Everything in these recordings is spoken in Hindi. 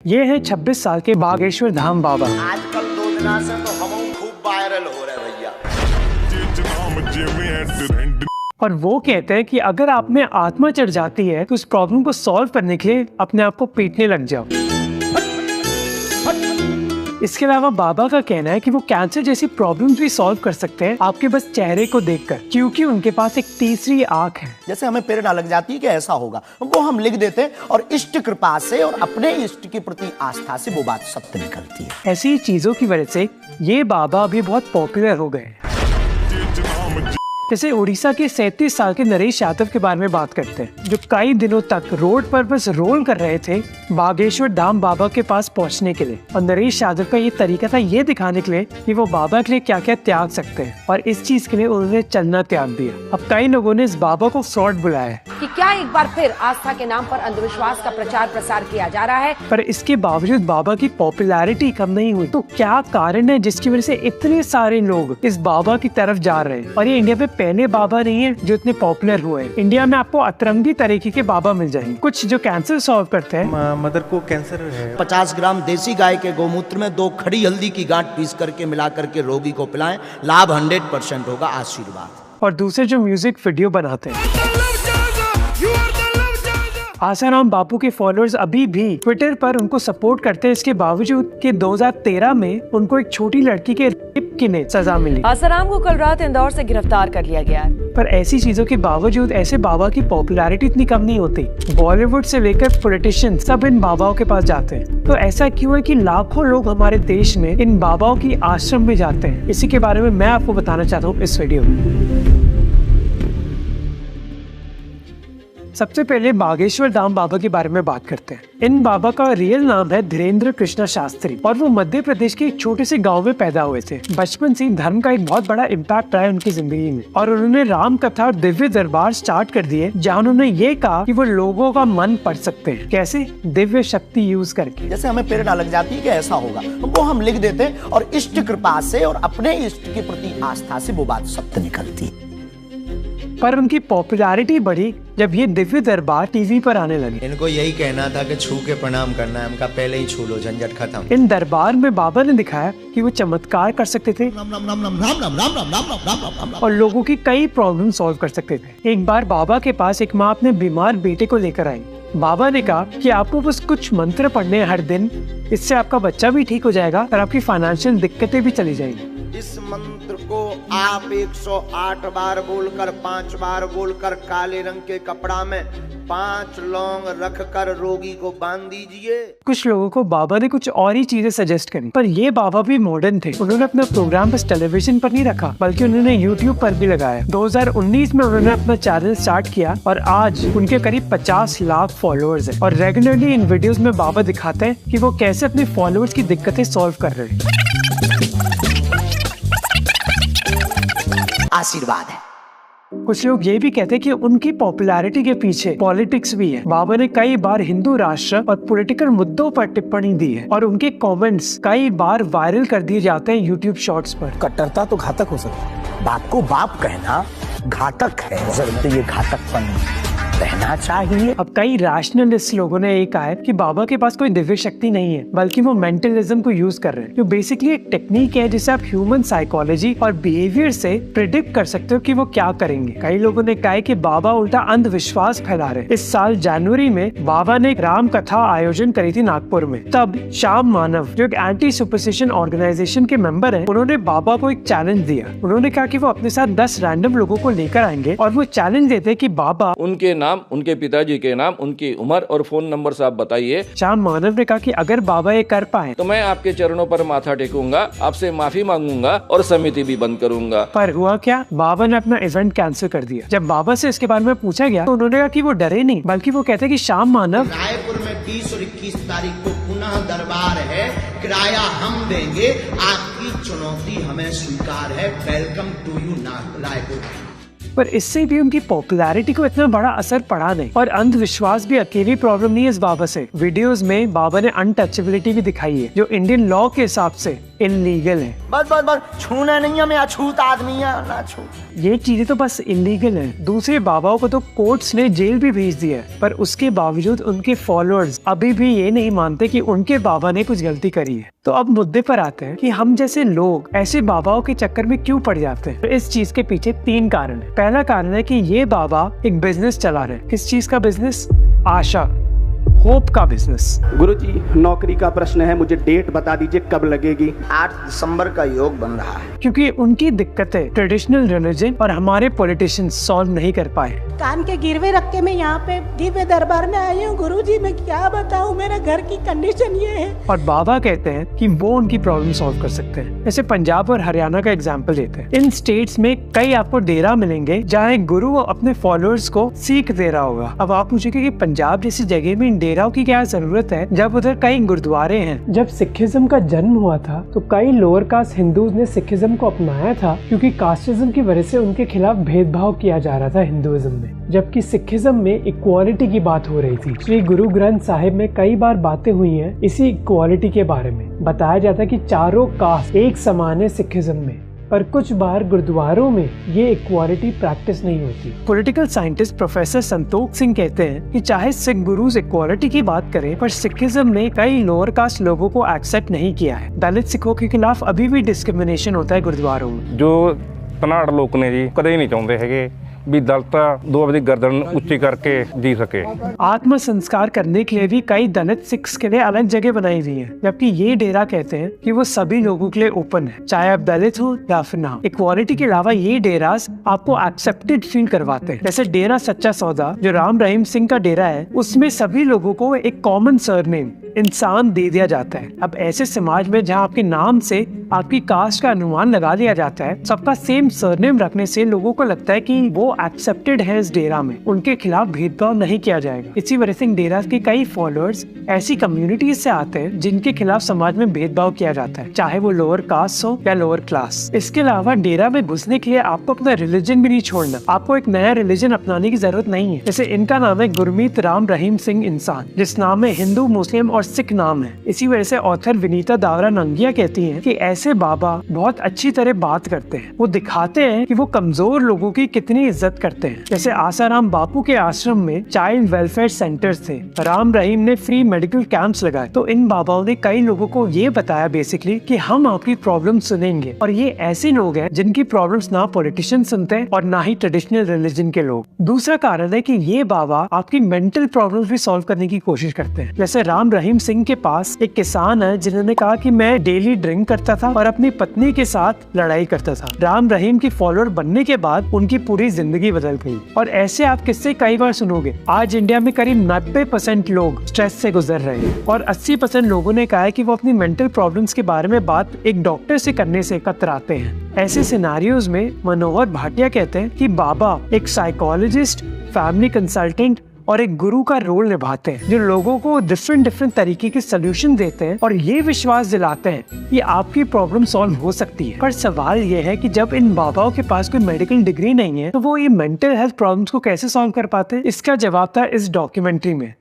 ये है 26 साल के बागेश्वर धाम बाबा। आजकल 2 दिना से तो हम खूब वायरल हो रहे भैया। और वो कहते हैं कि अगर आप में आत्मा चढ़ जाती है तो उस प्रॉब्लम को सॉल्व करने के लिए अपने आप को पीटने लग जाओ। इसके अलावा बाबा का कहना है कि वो कैंसर जैसी प्रॉब्लम्स भी सॉल्व कर सकते हैं आपके बस चेहरे को देखकर, क्योंकि उनके पास एक तीसरी आंख है। जैसे हमें प्रेरणा लग जाती है कि ऐसा होगा, वो हम लिख देते हैं और इष्ट कृपा से और अपने इष्ट के प्रति आस्था से वो बात सत्य निकलती है। ऐसी चीजों की वजह से ये बाबा अभी बहुत पॉपुलर हो गए। जैसे उड़ीसा के 37 साल के नरेश यादव के बारे में बात करते हैं, जो कई दिनों तक रोड पर बस रोल कर रहे थे बागेश्वर धाम बाबा के पास पहुंचने के लिए। और नरेश यादव का ये तरीका था ये दिखाने के लिए कि वो बाबा के लिए क्या क्या त्याग सकते हैं, और इस चीज के लिए उन्होंने चलना त्याग दिया। अब कई लोगों ने इस बाबा को फ्रॉड बुलाया है कि क्या एक बार फिर आस्था के नाम पर अंधविश्वास का प्रचार प्रसार किया जा रहा है। पर इसके बावजूद बाबा की पॉपुलैरिटी कम नहीं हुई। तो क्या कारण है जिसकी वजह से इतने सारे लोग इस बाबा की तरफ जा रहे हैं? और ये इंडिया में पहले बाबा नहीं है जो इतने पॉपुलर हुए हैं। इंडिया में आपको अतरंगी तरीके के बाबा मिल जाएंगे, कुछ जो कैंसर सॉल्व करते हैं। मदर को कैंसर है। 50 ग्राम देसी गाय के गोमूत्र में 2 खड़ी हल्दी की गांठ पीस करके मिला करके रोगी को पिलाएं, लाभ 100% होगा। आशीर्वाद। और दूसरे जो म्यूजिक वीडियो बनाते हैं, आसाराम बापू के फॉलोअर्स अभी भी ट्विटर पर उनको सपोर्ट करते हैं, इसके बावजूद कि 2013 में उनको एक छोटी लड़की के रेप की सजा मिली। आसाराम को कल रात इंदौर से गिरफ्तार कर लिया गया है। पर ऐसी चीजों के बावजूद ऐसे बाबा की पॉपुलैरिटी इतनी कम नहीं होती। बॉलीवुड से लेकर पॉलिटिशियन सब इन बाबाओं के पास जाते हैं। तो ऐसा क्यों है कि लाखों लोग हमारे देश में इन बाबाओं की आश्रम में जाते हैं? इसी के बारे में मैं आपको बताना चाहता हूँ इस वीडियो में। सबसे पहले बागेश्वर धाम बाबा के बारे में बात करते हैं। इन बाबा का रियल नाम है धीरेन्द्र कृष्ण शास्त्री, और वो मध्य प्रदेश के एक छोटे से गांव में पैदा हुए थे। बचपन से धर्म का एक बहुत बड़ा इम्पैक्ट रहा है उनकी जिंदगी में, और उन्होंने राम कथा और दिव्य दरबार स्टार्ट कर दिए, जहाँ उन्होंने ये कहा कि वो लोगों का मन पढ़ सकते हैं। कैसे? दिव्य शक्ति यूज करके। जैसे हमें प्रेरणा लग जाती है कि ऐसा होगा, वो हम लिख देते हैं और इष्ट कृपा से और अपने इष्ट के प्रति आस्था से वो बात सत्य निकलती है। पर उनकी पॉपुलैरिटी बढ़ी जब ये दिव्य दरबार टीवी पर आने लगे। इनको यही कहना था कि छू के प्रणाम करना है, हमका पहले ही छू लो, झंझट खत्म। इन दरबार में बाबा ने दिखाया कि वो चमत्कार कर सकते थे और लोगों की कई प्रॉब्लम सॉल्व कर सकते थे। एक बार बाबा के पास एक माँ अपने बीमार बेटे को लेकर आई। बाबा ने कहा कि आपको बस कुछ मंत्र पढ़ने हैं हर दिन, इससे आपका बच्चा भी ठीक हो जाएगा और आपकी फाइनेंशियल दिक्कतें भी चली जाएंगी। इस मंत्र को आप 108 बार बोलकर 5 बार बोलकर काले रंग के कपड़ा में 5 लौंग रखकर रोगी को बांध दीजिए। कुछ लोगों को बाबा ने कुछ और ही चीजें सजेस्ट करी, पर ये बाबा भी मॉडर्न थे। उन्होंने अपना प्रोग्राम बस टेलीविजन पर नहीं रखा, बल्कि उन्होंने YouTube पर भी लगाया। 2019 में उन्होंने अपना चैनल स्टार्ट किया और आज उनके करीब 50 लाख फॉलोअर्स हैं। और रेगुलरली इन वीडियोस में बाबा दिखाते हैं कि वो कैसे अपने फॉलोअर्स की दिक्कतें सॉल्व कर रहे हैं। आशीर्वाद है। कुछ लोग ये भी कहते हैं कि उनकी पॉपुलैरिटी के पीछे पॉलिटिक्स भी है। बाबा ने कई बार हिंदू राष्ट्र और पॉलिटिकल मुद्दों पर टिप्पणी दी है, और उनके कमेंट्स कई बार वायरल कर दिए जाते हैं यूट्यूब शॉर्ट्स पर। कट्टरता तो घातक हो सकती है, बाप को बाप कहना घातक है, जरूर ये घातकपन रहना चाहिए। अब कई रैशनलिस्ट लोगों ने ये कहा है कि बाबा के पास कोई दिव्य शक्ति नहीं है, बल्कि वो मेंटलिज्म को यूज कर रहे हैं, जो बेसिकली एक टेक्निक है जिससे आप ह्यूमन साइकोलॉजी और बिहेवियर से प्रिडिक्ट कर सकते हो कि वो क्या करेंगे। कई लोगों ने कहा है कि बाबा उल्टा अंधविश्वास फैला रहे। इस साल जनवरी में बाबा ने एक राम कथा आयोजन करी थी नागपुर में। तब श्याम मानव, जो एक एंटी सुपरस्टिशन ऑर्गेनाइजेशन के मेंबर है, उन्होंने बाबा को एक चैलेंज दिया। उन्होंने कहा कि वो अपने साथ 10 रैंडम लोगों को लेकर आएंगे और वो चैलेंज देते कि बाबा उनके नाम, उनके पिताजी के नाम, उनकी उम्र और फोन नंबर से आप बताइए। श्याम मानव ने कहा कि अगर बाबा ये कर पाए तो मैं आपके चरणों पर माथा टेकूंगा, आपसे माफी मांगूंगा और समिति भी बंद करूंगा। पर हुआ क्या? बाबा ने अपना इवेंट कैंसिल कर दिया। जब बाबा से इसके बारे में पूछा गया तो उन्होंने कहा कि वो डरे नहीं, बल्कि वो कहते कि श्याम मानव, रायपुर में 20 और 21 तारीख को पुनः दरबार है, किराया हम देंगे, आपकी चुनौती हमें स्वीकार है, वेलकम टू यू रायपुर। पर इससे भी उनकी पॉपुलैरिटी को इतना बड़ा असर पड़ा नहीं। और अंधविश्वास भी अकेली प्रॉब्लम नहीं है इस बाबा से। वीडियोस में बाबा ने अनटचेबिलिटी भी दिखाई है, जो इंडियन लॉ के हिसाब से इलीगल है। बस बस बस, छूना नहीं है, मैं अछूत आदमी है, ना छू। ये चीजें तो बस इलीगल है। दूसरे बाबाओं को तो कोर्ट्स ने जेल भी भेज दिया है, पर उसके बावजूद उनके फॉलोअर्स अभी भी ये नहीं मानते कि उनके बाबा ने कुछ गलती करी है। तो अब मुद्दे पर आते हैं कि हम जैसे लोग ऐसे बाबाओं के चक्कर में क्यों पड़ जाते हैं। तो इस चीज के पीछे 3 कारण है। पहला कारण है कि ये बाबा एक बिजनेस चला रहे हैं। किस चीज का बिजनेस? आशा, होप का बिजनेस। गुरुजी, नौकरी का प्रश्न है, मुझे डेट बता दीजिए कब लगेगी। 8 दिसंबर का योग बन रहा है। क्योंकि उनकी दिक्कतें ट्रेडिशनल रिलीजन और हमारे पॉलिटिशियंस सॉल्व नहीं कर पाए। कान के गिरवे रख के मैं यहाँ पे दिव्य दरबार में आई हूँ। गुरुजी, मैं क्या बताऊँ, मेरे घर की कंडीशन ये है। और बाबा कहते हैं कि वो उनकी प्रॉब्लम सॉल्व कर सकते हैं। जैसे पंजाब और हरियाणा का एग्जाम्पल देते हैं। इन स्टेट्स में कई आपको डेरा मिलेंगे जहाँ एक गुरु अपने फॉलोअर्स को सीख दे रहा होगा। अब आप पूछेंगे कि पंजाब जैसी जगह में इन डेराओं की क्या जरूरत है जब उधर कई गुरुद्वारे हैं। जब सिखिज्म का जन्म हुआ था तो कई लोअर कास्ट हिंदूज ने सिखिज्म को अपनाया था, क्योंकि कास्टिज्म की वजह से उनके खिलाफ भेदभाव किया जा रहा था हिंदुइज्म में, जबकि सिखिज्म में इक्वालिटी की बात हो रही थी। श्री गुरु ग्रंथ साहिब में कई बार बातें हुई हैं इसी इक्वालिटी के बारे में। बताया जाता है कि चारों कास्ट एक समान है सिखिज्म में, पर कुछ बार गुरुद्वारों में ये इक्वालिटी प्रैक्टिस नहीं होती। Political scientist professor Santokh Singh कहते हैं कि चाहे सिख गुरुज इक्वालिटी की बात करें, पर सिखिज्म ने कई लोअर कास्ट लोगों को एक्सेप्ट नहीं किया है। दलित सिखों के खिलाफ अभी भी डिस्क्रिमिनेशन होता है गुरुद्वारों में। जो ਧਨਾੜ ਲੋਕ ਨੇ ਜੀ ਕਦੇ ਨਹੀਂ ਚਾਹੁੰਦੇ ਹੈਗੇ भी दलित दो अपनी गर्दन ऊंची करके जी सके। आत्म संस्कार करने के लिए भी कई दलित सिख्स के लिए अलग जगह बनाई हुई है, जबकि ये डेरा कहते हैं कि वो सभी लोगों के लिए ओपन है, चाहे आप दलित हो या फिर ना। इक्वालिटी के अलावा ये डेरास आपको एक्सेप्टेड फील करवाते हैं। जैसे डेरा सच्चा सौदा जो राम रहीम सिंह का डेरा है, उसमें सभी लोगों को एक कॉमन सरनेम इंसान दे दिया जाता है। अब ऐसे समाज में जहाँ आपके नाम से आपकी कास्ट का अनुमान लगा दिया जाता है, सबका सेम सरनेम रखने से लोगों को लगता है कि वो एक्सेप्टेड है इस डेरा में, उनके खिलाफ भेदभाव नहीं किया जाएगा। इसी वजह से डेरा के कई फॉलोअर्स ऐसी कम्युनिटीज से आते हैं जिनके खिलाफ समाज में भेदभाव किया जाता है, चाहे वो लोअर कास्ट हो या लोअर क्लास। इसके अलावा डेरा में घुसने के लिए आपको अपना रिलीजन भी नहीं छोड़ना, आपको एक नया रिलीजन अपनाने की जरूरत नहीं है। जैसे इनका नाम है गुरमीत राम रहीम सिंह इंसान, जिस नाम में हिंदू, मुस्लिम और सिख नाम है। इसी वजह से ऑथर विनीता दावरा नंगिया कहती हैं कि ऐसे बाबा बहुत अच्छी तरह बात करते हैं, वो दिखाते हैं कि वो कमजोर लोगों की कितनी इज्जत करते हैं। जैसे आसाराम बापू के आश्रम में चाइल्ड वेलफेयर सेंटर्स थे, राम रहीम ने फ्री मेडिकल कैंप्स लगाए, तो इन बाबाओं ने कई लोगों को ये बताया बेसिकली कि हम आपकी प्रॉब्लम सुनेंगे। और ये ऐसे लोग हैं जिनकी प्रॉब्लम्स ना पॉलिटिशियन सुनते हैं और ना ही ट्रेडिशनल रिलीजन के लोग। दूसरा कारण है कि ये बाबा आपकी मेंटल प्रॉब्लम्स भी सॉल्व करने की कोशिश करते हैं। जैसे राम रहीम सिंह के पास एक किसान है जिन्होंने कहा कि मैं डेली ड्रिंक करता था और अपनी पत्नी के साथ लड़ाई करता था। राम रहीम की फॉलोअर बनने के बाद उनकी पूरी जिंदगी बदल गई। और ऐसे आप किस्से कई बार सुनोगे। आज इंडिया में करीब 90% लोग स्ट्रेस से गुजर रहे हैं और 80% लोगों ने कहा है कि वो अपनी मेंटल प्रॉब्लम्स के बारे में बात एक डॉक्टर से करने से कतराते हैं। ऐसे सिनारियोज में मनोहर भाटिया कहते हैं कि बाबा एक साइकोलॉजिस्ट, फैमिली कंसल्टेंट और एक गुरु का रोल निभाते हैं, जो लोगों को डिफरेंट तरीके के सोल्यूशन देते हैं और ये विश्वास दिलाते हैं कि आपकी प्रॉब्लम सॉल्व हो सकती है। पर सवाल ये है कि जब इन बाबाओं के पास कोई मेडिकल डिग्री नहीं है तो वो ये मेंटल हेल्थ प्रॉब्लम्स को कैसे सॉल्व कर पाते हैं? इसका जवाब था इस डॉक्यूमेंट्री में।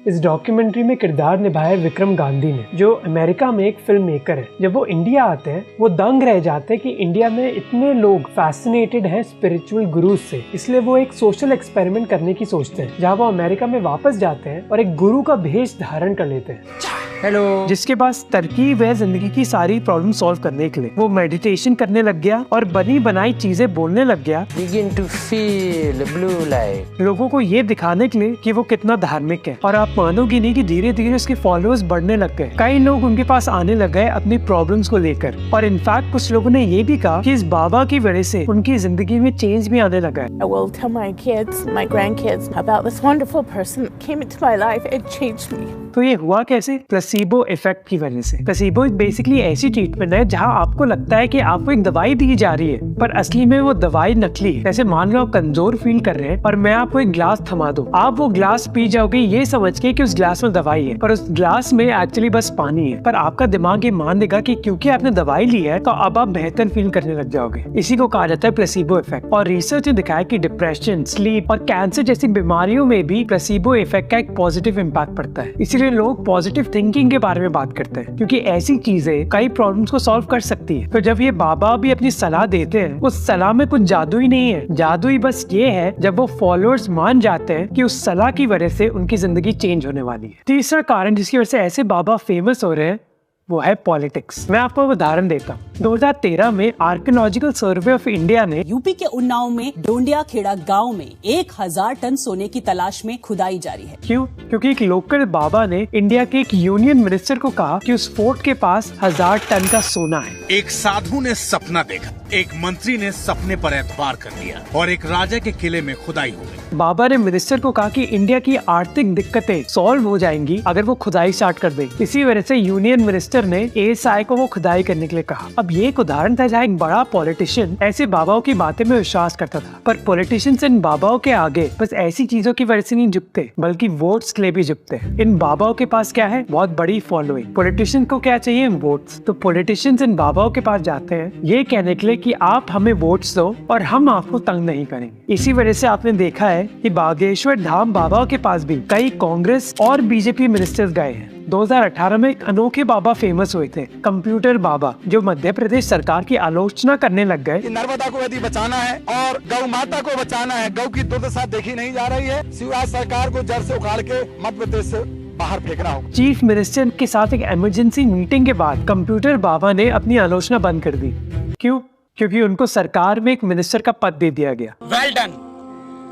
इस डॉक्यूमेंट्री में किरदार निभाया विक्रम गांधी ने, जो अमेरिका में एक फिल्म मेकर है। जब वो इंडिया आते हैं वो दंग रह जाते हैं कि इंडिया में इतने लोग फैसिनेटेड हैं स्पिरिचुअल गुरु से, इसलिए वो एक सोशल एक्सपेरिमेंट करने की सोचते हैं, जहाँ वो अमेरिका में वापस जाते हैं और एक गुरु का भेष धारण कर लेते हैं। हेलो, जिसके पास तरकीब है जिंदगी की सारी प्रॉब्लम सॉल्व करने के लिए। वो मेडिटेशन करने लग गया और बनी बनाई चीजें बोलने लग गया। Begin to feel blue light. लोगों को ये दिखाने के लिए कि वो कितना धार्मिक है। और आप मानोगे नहीं कि धीरे धीरे उसके फॉलोअर्स बढ़ने लग गए। कई लोग उनके पास आने लग गए अपनी प्रॉब्लम्स को लेकर। और इनफैक्ट कुछ लोगों ने ये भी कहा कि इस बाबा की वजह से उनकी जिंदगी में चेंज भी आने लगा है। I will tell my kids, my grandkids about this wonderful person that came into my life and changed me. तो ये हुआ कैसे? प्लेसिबो इफेक्ट की वजह से। प्लेसिबो बेसिकली ऐसी ट्रीटमेंट है जहां आपको लगता है कि आपको एक दवाई दी जा रही है, पर असली में वो दवाई नकली है। जैसे मान लो आप कमजोर फील कर रहे हैं और मैं आपको एक ग्लास थमा दूं, आप वो ग्लास पी जाओगे ये समझ के कि उस ग्लास में दवाई है, पर उस ग्लास में एक्चुअली बस पानी है। पर आपका दिमाग ये मान लेगा कि क्योंकि आपने दवाई ली है तो अब आप बेहतर फील करने लग जाओगे। इसी को कहा जाता है प्लेसिबो इफेक्ट। और रिसर्च ने दिखाया कि डिप्रेशन, स्लीप और कैंसर जैसी बीमारियों में भी प्लेसिबो इफेक्ट का एक पॉजिटिव इम्पैक्ट पड़ता है। इसीलिए लोग पॉजिटिव थिंकिंग के बारे में बात करते हैं, क्योंकि ऐसी चीजें कई प्रॉब्लम्स को सॉल्व कर सकती है। तो जब ये बाबा भी अपनी सलाह देते हैं, उस सलाह में कुछ जादू ही नहीं है। जादू ही बस ये है जब वो फॉलोअर्स मान जाते हैं कि उस सलाह की वजह से उनकी जिंदगी चेंज होने वाली है। तीसरा कारण जिसकी वजह से ऐसे बाबा फेमस हो रहे हैं वो है पॉलिटिक्स। मैं आपको उदाहरण देता हूँ। 2013 में आर्कियोलॉजिकल सर्वे ऑफ इंडिया ने यूपी के उन्नाव में डोंडिया खेड़ा गांव में 1000 टन सोने की तलाश में खुदाई जारी है। क्यों? क्योंकि एक लोकल बाबा ने इंडिया के एक यूनियन मिनिस्टर को कहा कि उस फोर्ट के पास 1000 टन का सोना है। एक साधु ने सपना देखा, एक मंत्री ने सपने पर एतबार कर लिया और एक राजा के किले में खुदाई हो गई। बाबा ने मिनिस्टर को कहा कि इंडिया की आर्थिक दिक्कतें सॉल्व हो जाएंगी अगर वो खुदाई स्टार्ट कर दे। इसी वजह से यूनियन मिनिस्टर ने एएसआई को वो खुदाई करने के लिए कहा। अब ये एक उदाहरण था जहाँ एक बड़ा पॉलिटिशियन ऐसे बाबाओं की बातें में विश्वास करता था, पर पॉलिटिशियंस इन बाबाओं के आगे बस ऐसी चीजों की वजह से नहीं झुकते, बल्कि वोट्स के लिए भी झुकते। इन बाबाओं के पास क्या है? बहुत बड़ी फॉलोइंग। पॉलिटिशियन को क्या चाहिए? वोट्स। तो पॉलिटिशियंस इन बाबाओं के पास जाते हैं ये कहने के लिए कि आप हमें वोट्स दो और हम आपको तंग नहीं करेंगे। इसी वजह से आपने देखा है कि बागेश्वर धाम बाबाओं के पास भी कई कांग्रेस और बीजेपी मिनिस्टर्स गए हैं। 2018 में एक अनोखे बाबा फेमस हुए थे, कंप्यूटर बाबा, जो मध्य प्रदेश सरकार की आलोचना करने लग गए। नर्मदा को यदि बचाना है और गौ माता को बचाना है, गौ की दुर्दशा देखी नहीं जा रही है, शिवराज सरकार को जड़ से उखाड़ के मध्य प्रदेश से बाहर फेंकना होगा। चीफ मिनिस्टर के साथ एक इमरजेंसी मीटिंग के बाद कंप्यूटर बाबा ने अपनी आलोचना बंद कर दी। क्यों? क्योंकि उनको सरकार में एक मिनिस्टर का पद दे दिया गया। वेल डन,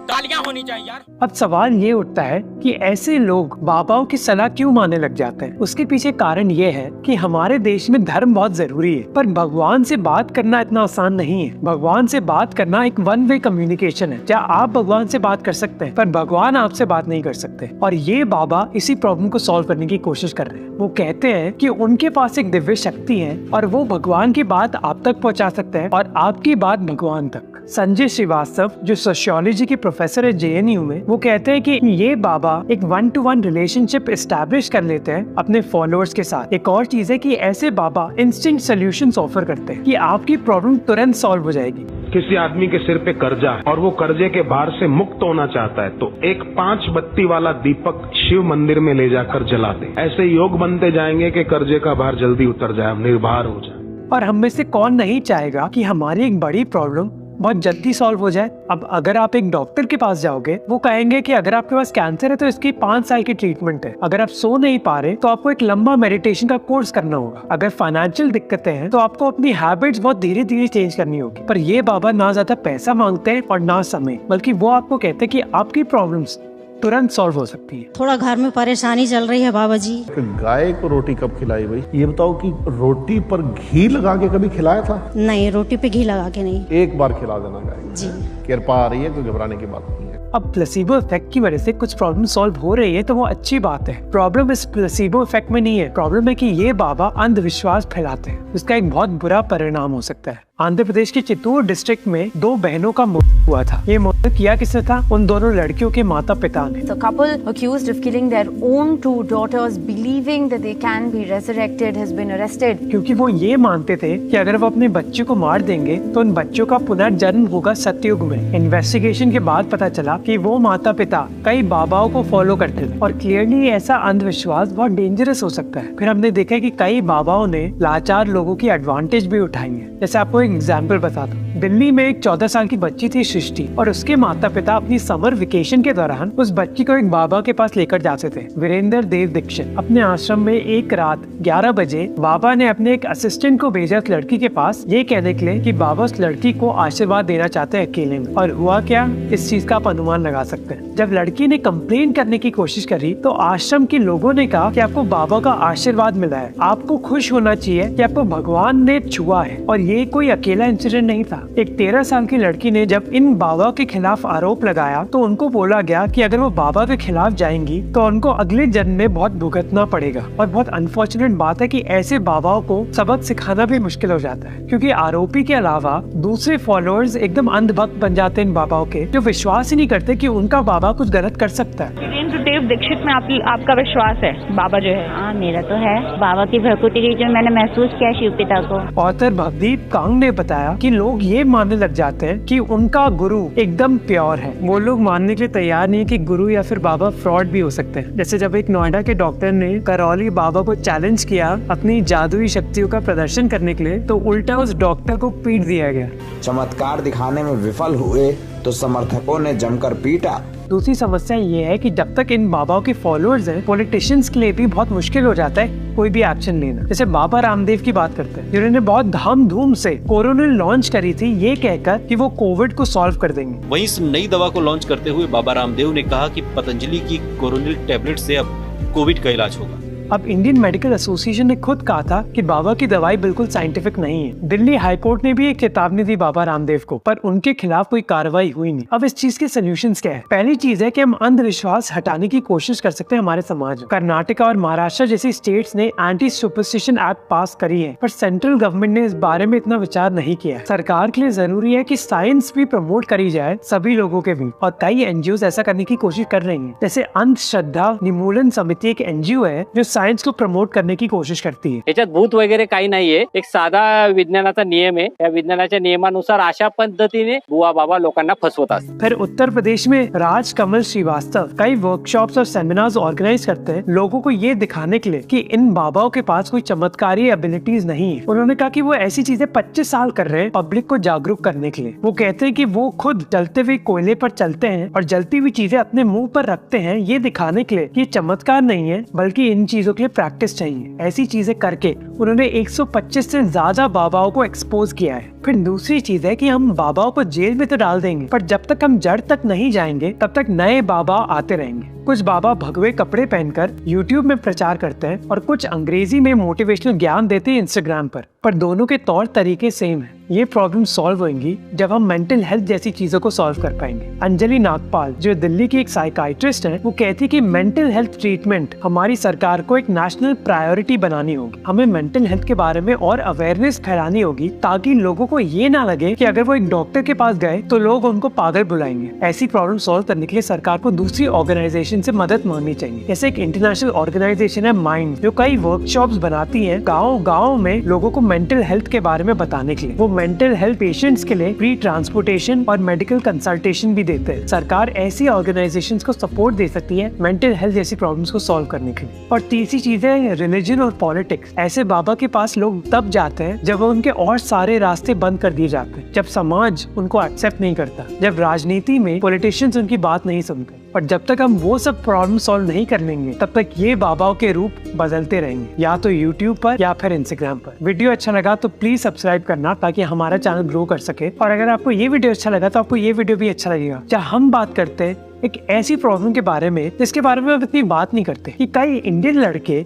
तालियां होनी चाहिए यार। अब सवाल ये उठता है कि ऐसे लोग बाबाओं की सलाह क्यों मानने लग जाते हैं? उसके पीछे कारण ये है कि हमारे देश में धर्म बहुत जरूरी है, पर भगवान से बात करना इतना आसान नहीं है। भगवान से बात करना एक वन वे कम्युनिकेशन है, जहाँ आप भगवान से बात कर सकते हैं पर भगवान आपसे बात नहीं कर सकते। और ये बाबा इसी प्रॉब्लम को सॉल्व करने की कोशिश कर रहे हैं। वो कहते हैं कि उनके पास एक दिव्य शक्ति है और वो भगवान की बात आप तक पहुँचा सकते हैं और आपकी बात भगवान तक। संजय श्रीवास्तव जो सोशियोलॉजी के प्रोफेसर है JNU में, वो कहते हैं कि ये बाबा एक 1-to-1 रिलेशनशिप एस्टैब्लिश कर लेते हैं अपने फॉलोअर्स के साथ। एक और चीज है कि ऐसे बाबा इंस्टेंट सॉल्यूशंस ऑफर करते हैं कि आपकी प्रॉब्लम तुरंत सॉल्व हो जाएगी। किसी आदमी के सिर पे कर्जा है और वो कर्जे के भार से मुक्त होना चाहता है तो एक 5 बत्ती वाला दीपक शिव मंदिर में ले जाकर जला दे। ऐसे योग बनते जाएंगे कि कर्जे का भार जल्दी उतर जाए, हम निर्भर हो जाए। और हम में से कौन नहीं चाहेगा कि हमारी एक बड़ी प्रॉब्लम बहुत जल्दी सॉल्व हो जाए। अब अगर आप एक डॉक्टर के पास जाओगे, वो कहेंगे कि अगर आपके पास कैंसर है तो इसकी 5 साल की ट्रीटमेंट है। अगर आप सो नहीं पा रहे तो आपको एक लंबा मेडिटेशन का कोर्स करना होगा। अगर फाइनेंशियल दिक्कतें हैं तो आपको अपनी हैबिट्स बहुत धीरे धीरे चेंज करनी होगी। पर ये बाबा ना ज्यादा पैसा मांगते हैं और ना समय, बल्कि वो आपको कहते हैं कि आपकी प्रॉब्लम्स तुरंत सॉल्व हो सकती है। थोड़ा घर में परेशानी चल रही है बाबा जी। गाय को रोटी कब खिलाई भाई? ये बताओ कि रोटी पर घी लगा के कभी खिलाया था? नहीं, रोटी पे घी लगा के नहीं। एक बार खिला देना गाय जी। कृपा आ रही है, कोई घबराने की बात नहीं है। अब प्लेसिबो इफेक्ट की वजह से कुछ प्रॉब्लम सॉल्व हो रही है तो वो अच्छी बात है। प्रॉब्लम इस प्लेसिबो इफेक्ट में नहीं है, प्रॉब्लम है कि ये बाबा अंधविश्वास फैलाते हैं, जिसका एक बहुत बुरा परिणाम हो सकता है। आंध्र प्रदेश के चित्तूर डिस्ट्रिक्ट में 2 बहनों का मर्डर हुआ था। ये मर्डर किया किसने था? उन दोनों लड़कियों के माता पिता ने। The couple accused of killing their own 2 daughters, believing that they can be resurrected, has been arrested. क्योंकि वो ये मानते थे कि अगर वो अपने बच्चे को मार देंगे तो उन बच्चों का पुनर्जन्म होगा सतयुग में। इन्वेस्टिगेशन के बाद पता चला कि वो माता पिता कई बाबाओं को फॉलो करते थे और क्लियरली ऐसा अंधविश्वास बहुत डेंजरस हो सकता है। फिर हमने देखा कि कई बाबाओं ने लाचार लोगों की एडवांटेज भी उठाई है। जैसे आपको एक एग्जाम्पल बता दूं, दिल्ली में एक 14 साल की बच्ची थी सृष्टि, और उसके माता पिता अपनी समर वेकेशन के दौरान उस बच्ची को एक बाबा के पास लेकर जाते थे, वीरेंद्र देव दीक्षित। अपने आश्रम में एक रात 11 बजे बाबा ने अपने एक असिस्टेंट को भेजा उस लड़की के पास ये कहने के लिए कि बाबा उस लड़की को आशीर्वाद देना चाहते हैं अकेले में। और हुआ क्या, इस चीज का आप अनुमान लगा सकते हैं। जब लड़की ने कंप्लेन करने की कोशिश करी तो आश्रम के लोगों ने कहा कि आपको बाबा का आशीर्वाद मिला है, आपको खुश होना चाहिए कि आपको भगवान ने छुआ है। और ये कोई अकेला इंसिडेंट नहीं था, एक 13 साल की लड़की ने जब इन बाबा के खिलाफ आरोप लगाया तो उनको बोला गया कि अगर वो बाबा के खिलाफ जाएंगी तो उनको अगले जन्म में बहुत भुगतना पड़ेगा। और बहुत अनफॉर्चुनेट बात है कि ऐसे बाबाओं को सबक सिखाना भी मुश्किल हो जाता है, क्योंकि आरोपी के अलावा दूसरे फॉलोअर्स एकदम अंधभक्त बन जाते हैं इन बाबाओं के, जो विश्वास ही नहीं करते कि उनका बाबा कुछ गलत कर सकता है। देव दीक्षित में आपका विश्वास है? बाबा जो है, हाँ मेरा तो है। बाबा की भक्ति की जो मैंने महसूस किया शिव पिता को। ऑथर भवदीप कांग ने बताया कि लोग ये मानने लग जाते हैं कि उनका गुरु एकदम प्योर है। वो लोग मानने के लिए तैयार नहीं है कि गुरु या फिर बाबा फ्रॉड भी हो सकते हैं। जैसे जब एक नोएडा के डॉक्टर ने करौली बाबा को चैलेंज किया अपनी जादुई शक्तियों का प्रदर्शन करने के लिए, तो उल्टा उस डॉक्टर को पीट दिया गया। चमत्कार दिखाने में विफल हुए तो समर्थकों ने जमकर पीटा। दूसरी समस्या ये है कि जब तक इन बाबाओं के फॉलोअर्स हैं, पॉलिटिशियंस के लिए भी बहुत मुश्किल हो जाता है कोई भी एक्शन लेना। जैसे बाबा रामदेव की बात करते हैं, जिन्होंने बहुत धाम-धूम से कोरोनिल लॉन्च करी थी ये कहकर कि वो कोविड को सॉल्व कर देंगे। वहीं इस नई दवा को लॉन्च करते हुए बाबा रामदेव ने कहा कि पतंजलि की कोरोनिल टैबलेट से अब कोविड का इलाज होगा। अब इंडियन मेडिकल एसोसिएशन ने खुद कहा था कि बाबा की दवाई बिल्कुल साइंटिफिक नहीं है। दिल्ली हाई कोर्ट ने भी एक चेतावनी दी बाबा रामदेव को, पर उनके खिलाफ कोई कार्रवाई हुई नहीं। अब इस चीज के सॉल्यूशंस क्या है? पहली चीज है कि हम अंधविश्वास हटाने की कोशिश कर सकते हैं हमारे समाज में। कर्नाटक और महाराष्ट्र जैसी स्टेट्स ने एंटी सुपरस्टिशन एक्ट पास करी है, पर सेंट्रल गवर्नमेंट ने इस बारे में इतना विचार नहीं किया। सरकार के लिए जरूरी है कि साइंस भी प्रमोट करी जाए सभी लोगों के बीच, और कई एनजीओ ऐसा करने की कोशिश कर रही है। जैसे अंधश्रद्धा निर्मूलन समिति एक एनजीओ है जो सायन्स को प्रमोट करने की कोशिश करती है। याच्यात भूत वगैरे काही नाहीये, एक साधा विज्ञानाचा नियम आहे। या विज्ञानाच्या नियमानुसार अशा पद्धतीने बुवा बाबा लोकांना फसवत असतात। फिर उत्तर प्रदेश में राज कमल श्रीवास्तव कई वर्कशॉप्स और सेमिनार्स ऑर्गेनाइज करते हैं लोगों को ये दिखाने के लिए कि इन बाबाओं के पास कोई चमत्कारी एबिलिटीज नहीं है। उन्होंने कहा कि वो ऐसी चीजें 25 साल कर रहे हैं पब्लिक को जागरूक करने के लिए। वो कहते हैं कि वो खुद जलते हुए कोयले पर चलते हैं और जलती हुई चीजें अपने मुंह पर रखते हैं, ये दिखाने के लिए कि चमत्कार नहीं है बल्कि इन चीजों के लिए प्रैक्टिस चाहिए। ऐसी चीजें करके उन्होंने 125 से ज्यादा बाबाओं को एक्सपोज किया है। फिर दूसरी चीज है कि हम बाबाओं को जेल में तो डाल देंगे, पर जब तक हम जड़ तक नहीं जाएंगे तब तक नए बाबा आते रहेंगे। कुछ बाबा भगवे कपड़े पहनकर यूट्यूब में प्रचार करते हैं और कुछ अंग्रेजी में मोटिवेशनल ज्ञान देते हैं इंस्टाग्राम पर दोनों के तौर तरीके सेम है। ये प्रॉब्लम सॉल्व होंगी जब हम मेंटल हेल्थ जैसी चीजों को सॉल्व कर पाएंगे। अंजलि नागपाल जो दिल्ली की एक साइकाइट्रिस्ट है, वो कहती है कि मेंटल हेल्थ ट्रीटमेंट हमारी सरकार को एक नेशनल प्रायोरिटी बनानी होगी। हमें मेंटल हेल्थ के बारे में और अवेयरनेस फैलानी होगी ताकि लोगों को ये ना लगे कि अगर वो एक डॉक्टर के पास गए तो लोग उनको पागल बुलाएंगे। ऐसी प्रॉब्लम सॉल्व करने के लिए सरकार को दूसरी ऑर्गेनाइजेशन से मदद मांगनी चाहिए। जैसे एक इंटरनेशनल ऑर्गेनाइजेशन है माइंड, जो कई वर्कशॉप्स बनाती है गाँव में लोगों को मेंटल हेल्थ के बारे में बताने के लिए। वो मेंटल हेल्थ पेशेंट्स के लिए फ्री ट्रांसपोर्टेशन और मेडिकल कंसल्टेशन भी देते हैं। सरकार ऐसी ऑर्गेनाइजेशंस को सपोर्ट दे सकती है मेंटल हेल्थ जैसी प्रॉब्लम्स को सॉल्व करने के लिए। और तीसरी चीज है रिलीजन और पॉलिटिक्स। ऐसे बाबा के पास लोग तब जाते हैं जब उनके और सारे रास्ते बंद कर दिए जाते हैं, जब समाज उनको एक्सेप्ट नहीं करता, जब राजनीति में पॉलिटिशियंस उनकी बात नहीं सुनते। और जब तक हम वो सब प्रॉब्लम सॉल्व नहीं कर लेंगे तब तक ये बाबाओं के रूप बदलते रहेंगे, या तो यूट्यूब पर या फिर इंस्टाग्राम पर। वीडियो अच्छा लगा तो प्लीज सब्सक्राइब करना ताकि हमारा चैनल ग्रो कर सके। और अगर आपको ये वीडियो अच्छा लगा तो आपको ये वीडियो भी अच्छा लगेगा। जहाँ हम बात करते हैं एक ऐसी प्रॉब्लम के बारे में जिसके बारे में हम इतनी बात नहीं करते कि कई इंडियन लड़के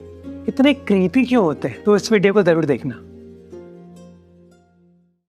इतने क्रीपी क्यों होते हैं। तो इस वीडियो को जरूर देखना।